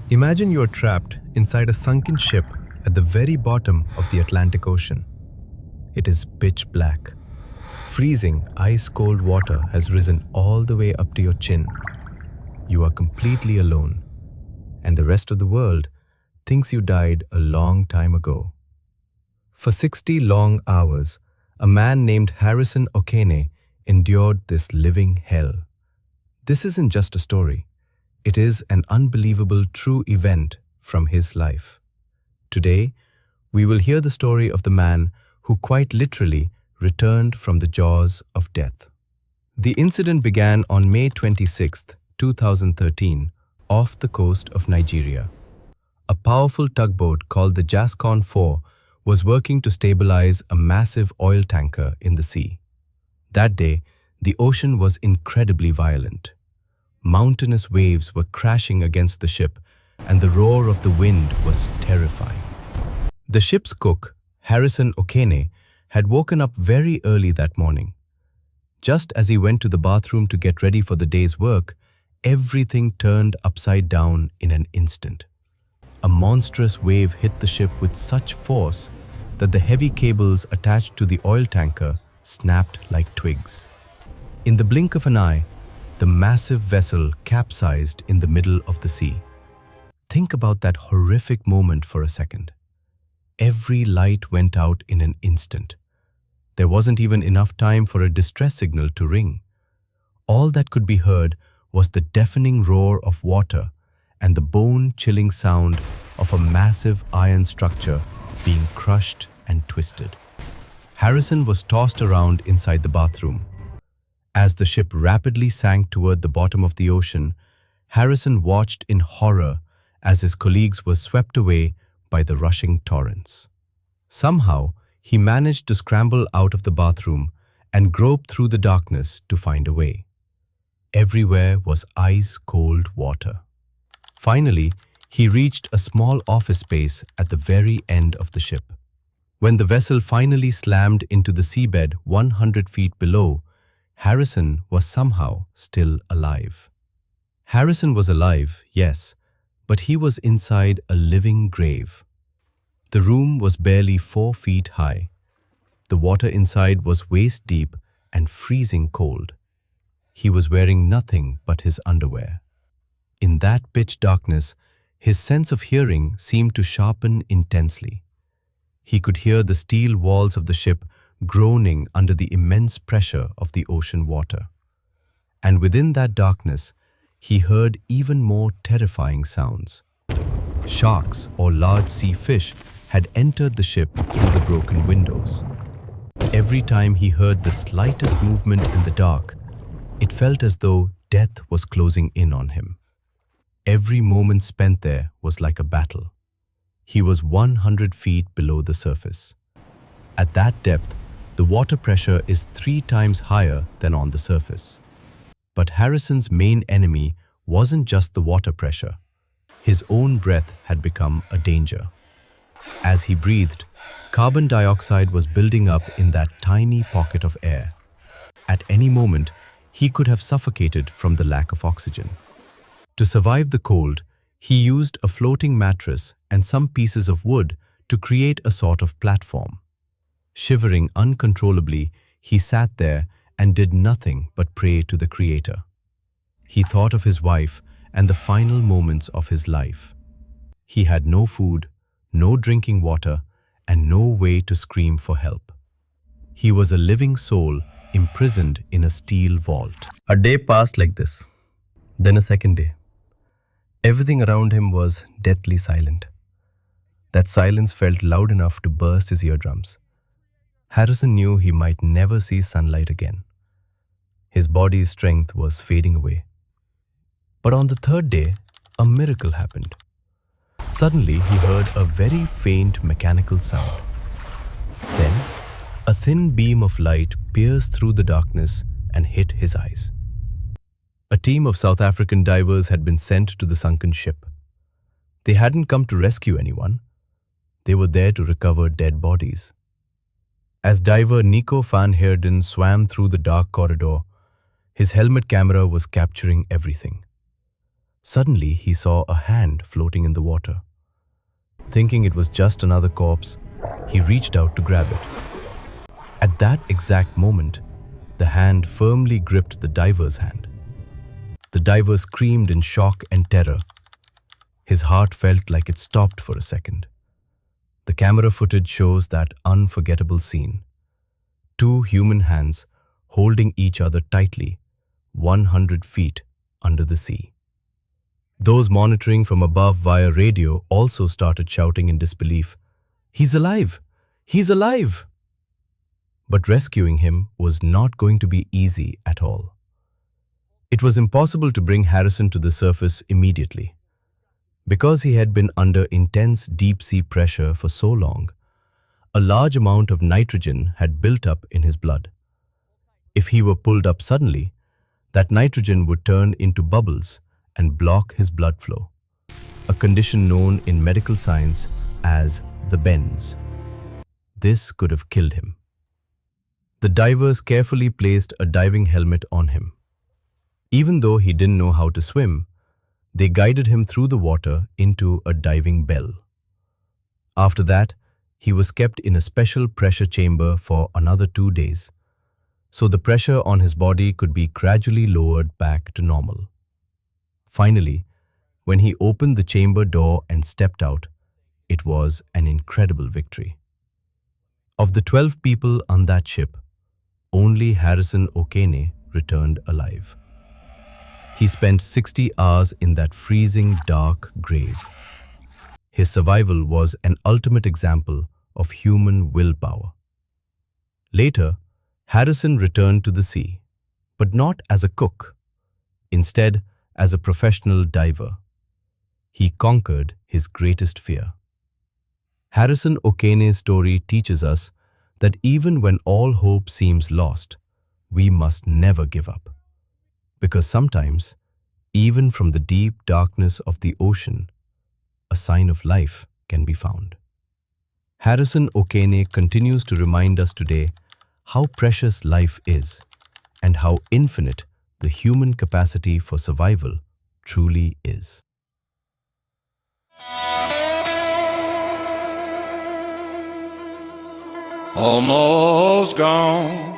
Imagine you're trapped inside a sunken ship at the very bottom of the Atlantic Ocean. It is pitch black. Freezing, ice-cold water has risen all the way up to your chin. You are completely alone, and the rest of the world thinks you died a long time ago. For 60 long hours, a man named Harrison Okene endured this living hell. This isn't just a story. It is an unbelievable true event from his life. Today, we will hear the story of the man who quite literally returned from the jaws of death. The incident began on May 26, 2013, off the coast of Nigeria. A powerful tugboat called the Jascon-4 was working to stabilize a massive oil tanker in the sea. That day, the ocean was incredibly violent. Mountainous waves were crashing against the ship, and the roar of the wind was terrifying. The ship's cook, Harrison Okene, had woken up very early that morning. Just as he went to the bathroom to get ready for the day's work, everything turned upside down in an instant. A monstrous wave hit the ship with such force that the heavy cables attached to the oil tanker snapped like twigs. In the blink of an eye, the massive vessel capsized in the middle of the sea. Think about that horrific moment for a second. Every light went out in an instant. There wasn't even enough time for a distress signal to ring. All that could be heard was the deafening roar of water and the bone-chilling sound of a massive iron structure being crushed and twisted. Harrison was tossed around inside the bathroom. As the ship rapidly sank toward the bottom of the ocean, Harrison watched in horror as his colleagues were swept away by the rushing torrents. Somehow, he managed to scramble out of the bathroom and grope through the darkness to find a way. Everywhere was ice-cold water. Finally, he reached a small office space at the very end of the ship. When the vessel finally slammed into the seabed 100 feet below, Harrison was somehow still alive. Harrison was alive, yes, but he was inside a living grave. The room was barely 4 feet high. The water inside was waist deep and freezing cold. He was wearing nothing but his underwear. In that pitch darkness, his sense of hearing seemed to sharpen intensely. He could hear the steel walls of the ship groaning under the immense pressure of the ocean water. And within that darkness, he heard even more terrifying sounds. Sharks or large sea fish had entered the ship through the broken windows. Every time he heard the slightest movement in the dark, it felt as though death was closing in on him. Every moment spent there was like a battle. He was 100 feet below the surface. At that depth, the water pressure is 3 times higher than on the surface. But Harrison's main enemy wasn't just the water pressure. His own breath had become a danger. As he breathed, carbon dioxide was building up in that tiny pocket of air. At any moment, he could have suffocated from the lack of oxygen. To survive the cold, he used a floating mattress and some pieces of wood to create a sort of platform. Shivering uncontrollably, he sat there and did nothing but pray to the Creator. He thought of his wife and the final moments of his life. He had no food, no drinking water, and no way to scream for help. He was a living soul imprisoned in a steel vault. A day passed like this, then a second day. Everything around him was deathly silent. That silence felt loud enough to burst his eardrums. Harrison knew he might never see sunlight again. His body's strength was fading away. But on the third day, a miracle happened. Suddenly, he heard a very faint mechanical sound. Then, a thin beam of light pierced through the darkness and hit his eyes. A team of South African divers had been sent to the sunken ship. They hadn't come to rescue anyone. They were there to recover dead bodies. As diver Nico van Heerden swam through the dark corridor, his helmet camera was capturing everything. Suddenly, he saw a hand floating in the water. Thinking it was just another corpse, he reached out to grab it. At that exact moment, the hand firmly gripped the diver's hand. The diver screamed in shock and terror. His heart felt like it stopped for a second. The camera footage shows that unforgettable scene. Two human hands holding each other tightly, 100 feet under the sea. Those monitoring from above via radio also started shouting in disbelief, "He's alive! He's alive!" But rescuing him was not going to be easy at all. It was impossible to bring Harrison to the surface immediately. Because he had been under intense deep-sea pressure for so long, a large amount of nitrogen had built up in his blood. If he were pulled up suddenly, that nitrogen would turn into bubbles and block his blood flow, a condition known in medical science as the bends. This could have killed him. The divers carefully placed a diving helmet on him. Even though he didn't know how to swim, they guided him through the water into a diving bell. After that, he was kept in a special pressure chamber for another 2 days, so the pressure on his body could be gradually lowered back to normal. Finally, when he opened the chamber door and stepped out, it was an incredible victory. Of the 12 people on that ship, only Harrison Okene returned alive. He spent 60 hours in that freezing, dark grave. His survival was an ultimate example of human willpower. Later, Harrison returned to the sea, but not as a cook. Instead, as a professional diver. He conquered his greatest fear. Harrison Okene's story teaches us that even when all hope seems lost, we must never give up. Because sometimes, even from the deep darkness of the ocean, a sign of life can be found. Harrison Okene continues to remind us today how precious life is and how infinite the human capacity for survival truly is. Almost gone.